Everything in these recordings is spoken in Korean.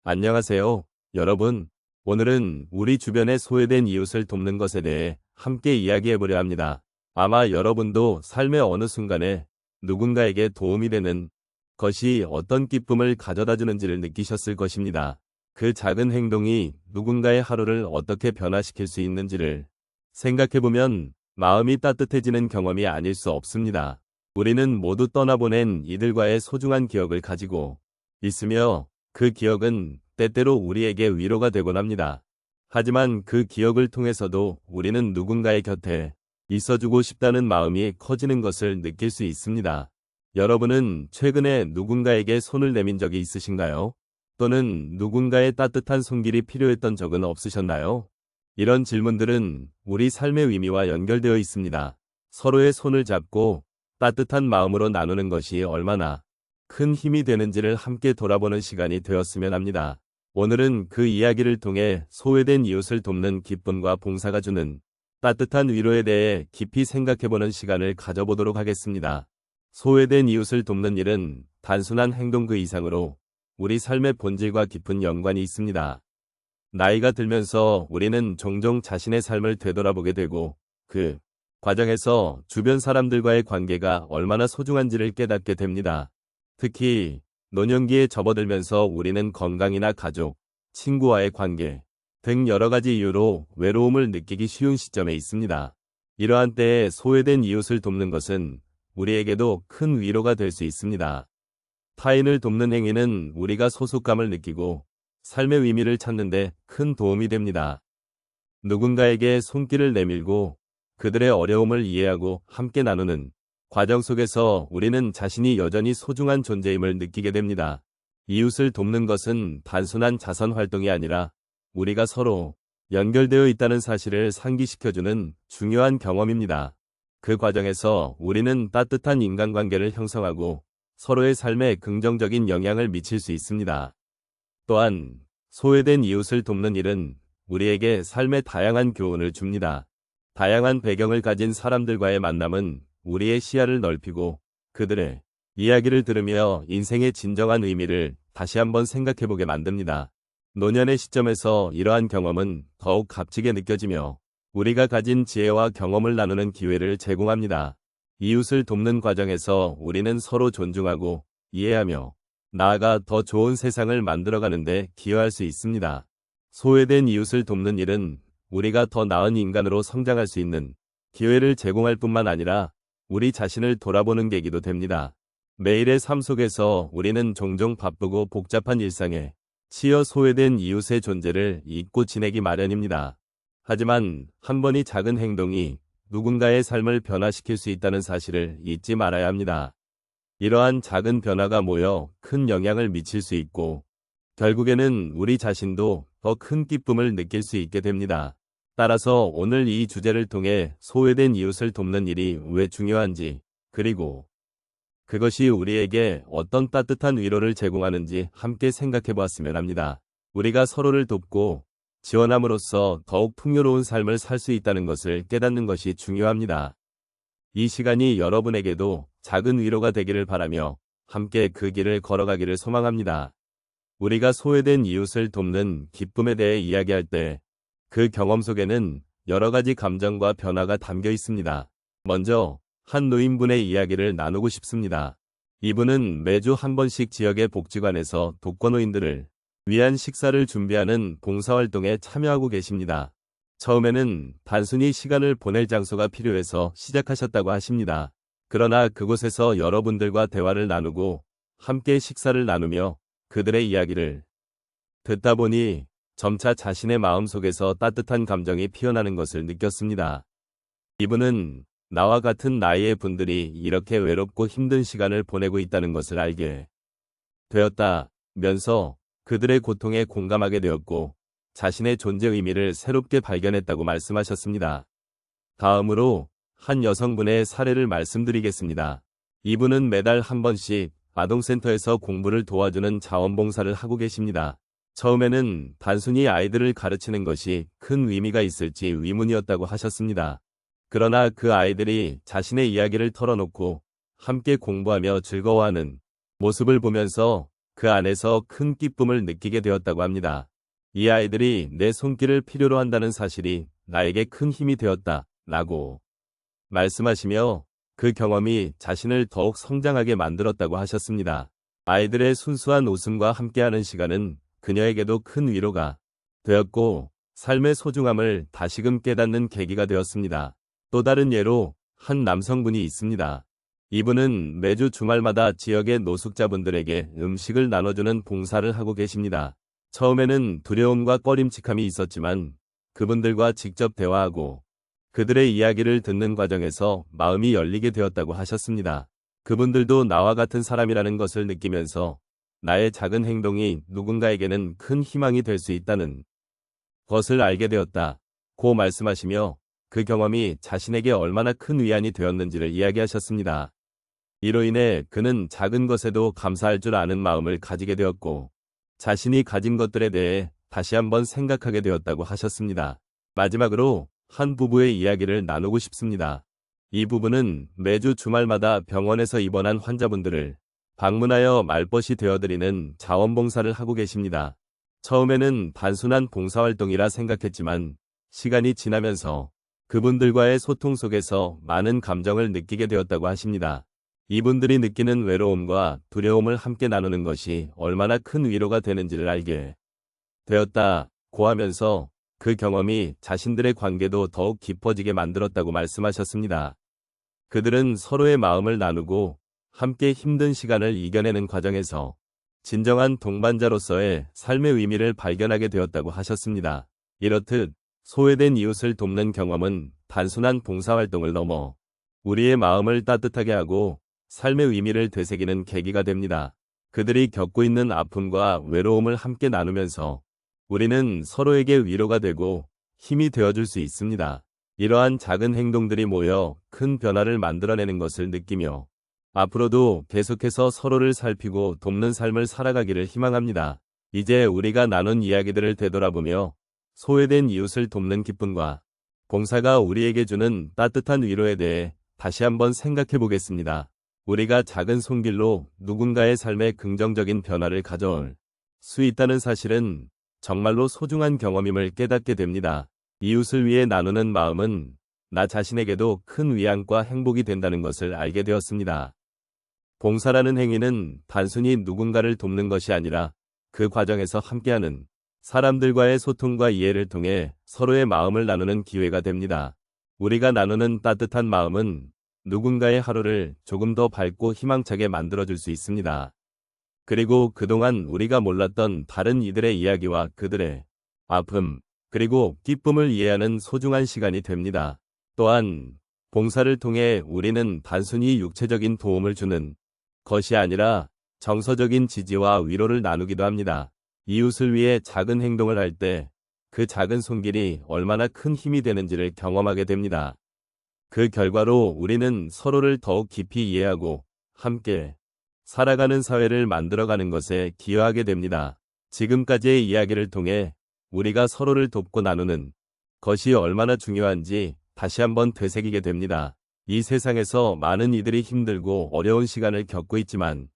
안녕하세요, 여러분. 오늘은 우리 주변의 소외된 이웃을 돕는 것에 대해 함께 이야기해보려 합니다. 아마 여러분도 삶의 어느 순간에 누군가에게 도움이 되는 것이 어떤 기쁨을 가져다 주는지를 느끼셨을 것입니다. 그 작은 행동이 누군가의 하루를 어떻게 변화시킬 수 있는지를 생각해보면 마음이 따뜻해지는 경험이 아닐 수 없습니다. 우리는 모두 떠나보낸 이들과의 소중한 기억을 가지고 있으며 그 기억은 때때로 우리에게 위로가 되곤 합니다. 하지만 그 기억을 통해서도 우리는 누군가의 곁에 있어주고 싶다는 마음이 커지는 것을 느낄 수 있습니다. 여러분은 최근에 누군가에게 손을 내민 적이 있으신가요? 또는 누군가의 따뜻한 손길이 필요했던 적은 없으셨나요? 이런 질문들은 우리 삶의 의미와 연결되어 있습니다. 서로의 손을 잡고 따뜻한 마음으로 나누는 것이 얼마나 큰 힘이 되는지를 함께 돌아보는 시간이 되었으면 합니다. 오늘은 그 이야기를 통해 소외된 이웃을 돕는 기쁨과 봉사가 주는 따뜻한 위로에 대해 깊이 생각해보는 시간을 가져보도록 하겠습니다. 소외된 이웃을 돕는 일은 단순한 행동 그 이상으로 우리 삶의 본질과 깊은 연관이 있습니다. 나이가 들면서 우리는 종종 자신의 삶을 되돌아보게 되고 그 과정에서 주변 사람들과의 관계가 얼마나 소중한지를 깨닫게 됩니다. 특히 노년기에 접어들면서 우리는 건강이나 가족, 친구와의 관계 등 여러 가지 이유로 외로움을 느끼기 쉬운 시점에 있습니다. 이러한 때에 소외된 이웃을 돕는 것은 우리에게도 큰 위로가 될 수 있습니다. 타인을 돕는 행위는 우리가 소속감을 느끼고 삶의 의미를 찾는 데 큰 도움이 됩니다. 누군가에게 손길을 내밀고 그들의 어려움을 이해하고 함께 나누는 과정 속에서 우리는 자신이 여전히 소중한 존재임을 느끼게 됩니다. 이웃을 돕는 것은 단순한 자선 활동이 아니라 우리가 서로 연결되어 있다는 사실을 상기시켜주는 중요한 경험입니다. 그 과정에서 우리는 따뜻한 인간관계를 형성하고 서로의 삶에 긍정적인 영향을 미칠 수 있습니다. 또한 소외된 이웃을 돕는 일은 우리에게 삶의 다양한 교훈을 줍니다. 다양한 배경을 가진 사람들과의 만남은 우리의 시야를 넓히고 그들의 이야기를 들으며 인생의 진정한 의미를 다시 한번 생각해보게 만듭니다. 노년의 시점에서 이러한 경험은 더욱 값지게 느껴지며 우리가 가진 지혜와 경험을 나누는 기회를 제공합니다. 이웃을 돕는 과정에서 우리는 서로 존중하고 이해하며 나아가 더 좋은 세상을 만들어가는 데 기여할 수 있습니다. 소외된 이웃을 돕는 일은 우리가 더 나은 인간으로 성장할 수 있는 기회를 제공할 뿐만 아니라 우리 자신을 돌아보는 계기도 됩니다. 매일의 삶 속에서 우리는 종종 바쁘고 복잡한 일상에 치여 소외된 이웃의 존재를 잊고 지내기 마련입니다. 하지만 한 번의 작은 행동이 누군가의 삶을 변화시킬 수 있다는 사실을 잊지 말아야 합니다. 이러한 작은 변화가 모여 큰 영향을 미칠 수 있고 결국에는 우리 자신도 더 큰 기쁨을 느낄 수 있게 됩니다. 따라서 오늘 이 주제를 통해 소외된 이웃을 돕는 일이 왜 중요한지, 그리고 그것이 우리에게 어떤 따뜻한 위로를 제공하는지 함께 생각해 보았으면 합니다. 우리가 서로를 돕고 지원함으로써 더욱 풍요로운 삶을 살 수 있다는 것을 깨닫는 것이 중요합니다. 이 시간이 여러분에게도 작은 위로가 되기를 바라며 함께 그 길을 걸어가기를 소망합니다. 우리가 소외된 이웃을 돕는 기쁨에 대해 이야기할 때 그 경험 속에는 여러 가지 감정과 변화가 담겨 있습니다. 먼저 한 노인분의 이야기를 나누고 싶습니다. 이분은 매주 한 번씩 지역의 복지관에서 독거노인들을 위한 식사를 준비하는 봉사활동에 참여하고 계십니다. 처음에는 단순히 시간을 보낼 장소가 필요해서 시작하셨다고 하십니다. 그러나 그곳에서 여러분들과 대화를 나누고 함께 식사를 나누며 그들의 이야기를 듣다 보니 점차 자신의 마음속에서 따뜻한 감정이 피어나는 것을 느꼈습니다. 이분은 나와 같은 나이의 분들이 이렇게 외롭고 힘든 시간을 보내고 있다는 것을 알게 되었다면서 그들의 고통에 공감하게 되었고 자신의 존재 의미를 새롭게 발견했다고 말씀하셨습니다. 다음으로 한 여성분의 사례를 말씀드리겠습니다. 이분은 매달 한 번씩 아동센터에서 공부를 도와주는 자원봉사를 하고 계십니다. 처음에는 단순히 아이들을 가르치는 것이 큰 의미가 있을지 의문이었다고 하셨습니다. 그러나 그 아이들이 자신의 이야기를 털어놓고 함께 공부하며 즐거워하는 모습을 보면서 그 안에서 큰 기쁨을 느끼게 되었다고 합니다. 이 아이들이 내 손길을 필요로 한다는 사실이 나에게 큰 힘이 되었다 라고 말씀하시며 그 경험이 자신을 더욱 성장하게 만들었다고 하셨습니다. 아이들의 순수한 웃음과 함께하는 시간은 그녀에게도 큰 위로가 되었고 삶의 소중함을 다시금 깨닫는 계기가 되었습니다. 또 다른 예로 한 남성분이 있습니다. 이분은 매주 주말마다 지역의 노숙자분들에게 음식을 나눠주는 봉사를 하고 계십니다. 처음에는 두려움과 꺼림칙함이 있었지만 그분들과 직접 대화하고 그들의 이야기를 듣는 과정에서 마음이 열리게 되었다고 하셨습니다. 그분들도 나와 같은 사람이라는 것을 느끼면서 나의 작은 행동이 누군가에게는 큰 희망이 될 수 있다는 것을 알게 되었다고 말씀하시며 그 경험이 자신에게 얼마나 큰 위안이 되었는지를 이야기하셨습니다. 이로 인해 그는 작은 것에도 감사할 줄 아는 마음을 가지게 되었고 자신이 가진 것들에 대해 다시 한번 생각하게 되었다고 하셨습니다. 마지막으로 한 부부의 이야기를 나누고 싶습니다. 이 부부는 매주 주말마다 병원에서 입원한 환자분들을 방문하여 말벗이 되어드리는 자원봉사를 하고 계십니다. 처음에는 단순한 봉사활동이라 생각했지만 시간이 지나면서 그분들과의 소통 속에서 많은 감정을 느끼게 되었다고 하십니다. 이분들이 느끼는 외로움과 두려움을 함께 나누는 것이 얼마나 큰 위로가 되는지를 알게 되었다고 하면서 그 경험이 자신들의 관계도 더욱 깊어지게 만들었다고 말씀하셨습니다. 그들은 서로의 마음을 나누고 함께 힘든 시간을 이겨내는 과정에서 진정한 동반자로서의 삶의 의미를 발견하게 되었다고 하셨습니다. 이렇듯 소외된 이웃을 돕는 경험은 단순한 봉사활동을 넘어 우리의 마음을 따뜻하게 하고 삶의 의미를 되새기는 계기가 됩니다. 그들이 겪고 있는 아픔과 외로움을 함께 나누면서 우리는 서로에게 위로가 되고 힘이 되어줄 수 있습니다. 이러한 작은 행동들이 모여 큰 변화를 만들어내는 것을 느끼며 앞으로도 계속해서 서로를 살피고 돕는 삶을 살아가기를 희망합니다. 이제 우리가 나눈 이야기들을 되돌아보며 소외된 이웃을 돕는 기쁨과 봉사가 우리에게 주는 따뜻한 위로에 대해 다시 한번 생각해 보겠습니다. 우리가 작은 손길로 누군가의 삶에 긍정적인 변화를 가져올 수 있다는 사실은 정말로 소중한 경험임을 깨닫게 됩니다. 이웃을 위해 나누는 마음은 나 자신에게도 큰 위안과 행복이 된다는 것을 알게 되었습니다. 봉사라는 행위는 단순히 누군가를 돕는 것이 아니라 그 과정에서 함께하는 사람들과의 소통과 이해를 통해 서로의 마음을 나누는 기회가 됩니다. 우리가 나누는 따뜻한 마음은 누군가의 하루를 조금 더 밝고 희망차게 만들어줄 수 있습니다. 그리고 그동안 우리가 몰랐던 다른 이들의 이야기와 그들의 아픔, 그리고 기쁨을 이해하는 소중한 시간이 됩니다. 또한 봉사를 통해 우리는 단순히 육체적인 도움을 주는 것이 아니라 정서적인 지지와 위로를 나누기도 합니다. 이웃을 위해 작은 행동을 할 때 그 작은 손길이 얼마나 큰 힘이 되는지를 경험하게 됩니다. 그 결과로 우리는 서로를 더욱 깊이 이해하고 함께 살아가는 사회를 만들어가는 것에 기여하게 됩니다. 지금까지의 이야기를 통해 우리가 서로를 돕고 나누는 것이 얼마나 중요한지 다시 한번 되새기게 됩니다. 이 세상에서 많은 이들이 힘들고 어려운 시간을 겪고 있지만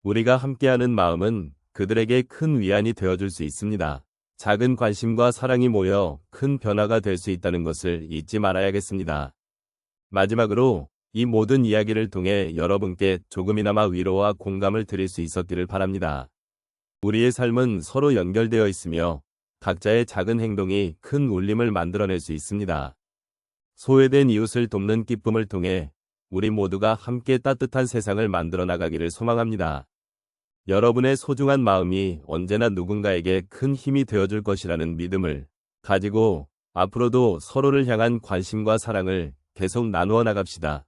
우리가 함께하는 마음은 그들에게 큰 위안이 되어줄 수 있습니다. 작은 관심과 사랑이 모여 큰 변화가 될 수 있다는 것을 잊지 말아야겠습니다. 마지막으로 이 모든 이야기를 통해 여러분께 조금이나마 위로와 공감을 드릴 수 있었기를 바랍니다. 우리의 삶은 서로 연결되어 있으며 각자의 작은 행동이 큰 울림을 만들어낼 수 있습니다. 소외된 이웃을 돕는 기쁨을 통해 우리 모두가 함께 따뜻한 세상을 만들어 나가기를 소망합니다. 여러분의 소중한 마음이 언제나 누군가에게 큰 힘이 되어줄 것이라는 믿음을 가지고 앞으로도 서로를 향한 관심과 사랑을 계속 나누어 나갑시다.